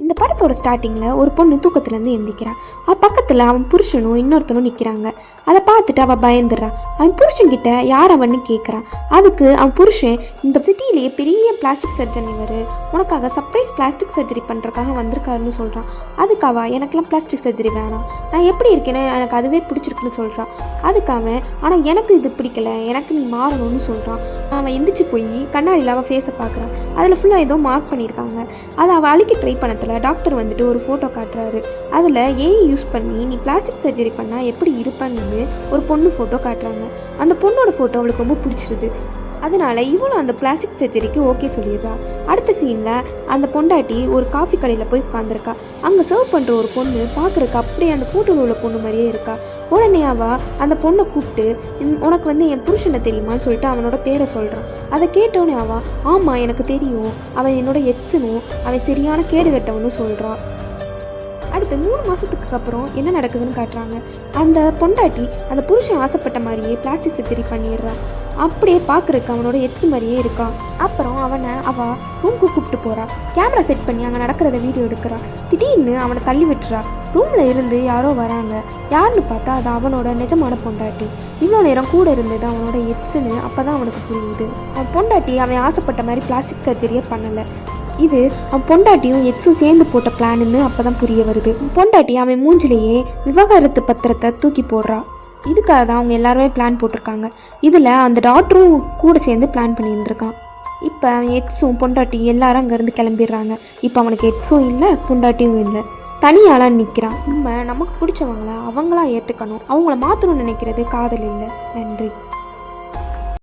இந்த படத்தோட ஸ்டார்டிங்கில் ஒரு பொண்ணு தூக்கத்துலேருந்து எந்திக்கிறான். பக்கத்தில் அவன் புருஷனும் இன்னொருத்தனும் நிற்கிறாங்க. அதை பார்த்துட்டு அவள் பயந்துடுறான். அவன் புருஷன்கிட்ட யார் அவன்னு கேட்குறான். அதுக்கு அவன் புருஷன், இந்த சிட்டியிலேயே பெரிய பிளாஸ்டிக் சர்ஜன் இவர், உனக்காக சர்ப்ரைஸ் பிளாஸ்டிக் சர்ஜரி பண்ணுறதுக்காக வந்திருக்காருன்னு சொல்கிறான். அதுக்கு அவள், எனக்கெல்லாம் பிளாஸ்டிக் சர்ஜரி வேணாம், நான் எப்படி இருக்கேன்னு எனக்கு அதுவே பிடிச்சிருக்குன்னு சொல்கிறான். அதுக்கு அவன், ஆனால் எனக்கு இது பிடிக்கல, எனக்கு நீ மாறணும்னு சொல்கிறான். அவன் எந்திரிச்சு போய் கண்ணாடியில் அவள் ஃபேஸை பார்க்குறான். அதில் ஃபுல்லாக ஏதோ மார்க் பண்ணியிருக்காங்க. அதை அவள் அழிக்க ட்ரை பண்ணத்தில் டாக்டர் வந்துட்டு ஒரு ஃபோட்டோ காட்டுறாரு. அதில் ஏஐ யூஸ் பண்ணி நீ பிளாஸ்டிக் சர்ஜரி பண்ணால் எப்படி இருப்பேன்னு ஒரு பொண்ணு ஃபோட்டோ காட்டுறாங்க. அந்த பொண்ணோட ஃபோட்டோ அவளுக்கு ரொம்ப பிடிச்சிருது. அதனால இவளும் அந்த பிளாஸ்டிக் சர்ஜரிக்கு ஓகே சொல்லிடுறா. அடுத்த சீனில் அந்த பொண்டாட்டி ஒரு காஃபி கடையில் போய் உட்காந்துருக்கா. அங்கே சர்வ் பண்ணுற ஒரு பொண்ணு பார்க்குறக்கு அப்படியே அந்த ஃபோட்டோவில் உள்ள பொண்ணு மாதிரியே இருக்கா. உடனே அவள் அந்த பொண்ணை கூப்பிட்டு, உனக்கு என் புருஷனை தெரியுமான்னு சொல்லிட்டு அவனோட பேரை சொல்கிறான். அதை கேட்டோடனே அவள், ஆமாம் எனக்கு தெரியும், அவன் என்னோட எக்ஸனும், அவன் சரியான கேடு கட்டவனும் சொல்கிறான். அடுத்து 3 மாதத்துக்கு அப்புறம் என்ன நடக்குதுன்னு காட்டுறாங்க. அந்த பொண்டாட்டி அந்த புருஷன் ஆசைப்பட்ட மாதிரியே பிளாஸ்டிக் சர்ஜரி பண்ணிடுறா. அப்படியே பார்க்குறக்கு அவனோட எக்ஸ் மாதிரியே இருக்கான். அப்புறம் அவள் ரூமுக்கு கூப்பிட்டு போகிறா. கேமரா செட் பண்ணி அங்கே நடக்கிறத வீடியோ எடுக்கிறா. திடீர்னு அவனை தள்ளி விட்டுறா. ரூமில் இருந்து யாரோ வராங்க. யாருன்னு பார்த்தா அது அவனோட நிஜமான பொண்டாட்டி. இவ்வளோ நேரம் கூட இருந்தது அவனோட எக்ஸுன்னு அப்போ தான் அவனுக்கு புரியுது. அவன் பொண்டாட்டி அவன் ஆசைப்பட்ட மாதிரி பிளாஸ்டிக் சர்ஜரியே பண்ணலை. இது அவன் பொண்டாட்டியும் எக்ஸும் சேர்ந்து போட்ட பிளான்னு அப்போ தான் புரிய வருது. பொண்டாட்டி அவன் மூஞ்சிலேயே விவாகரத்து பத்திரத்தை தூக்கி போடுறா. இதுக்காக தான் அவங்க எல்லாருமே பிளான் போட்டிருக்காங்க. இதில் அந்த டாக்டரும் கூட சேர்ந்து பிளான் பண்ணியிருந்திருக்கான். இப்போ அவன் எக்ஸும் பொண்டாட்டியும் எல்லாரும் அங்கேருந்து கிளம்பிடுறாங்க. இப்போ அவனுக்கு எக்ஸும் இல்லை, பொண்டாட்டியும் இல்லை, தனியாலாம் நிற்கிறான். நமக்கு பிடிச்சவங்கள அவங்களா ஏற்றுக்கணும். அவங்கள மாற்றணும்னு நினைக்கிறது காதல் இல்லை. நன்றி.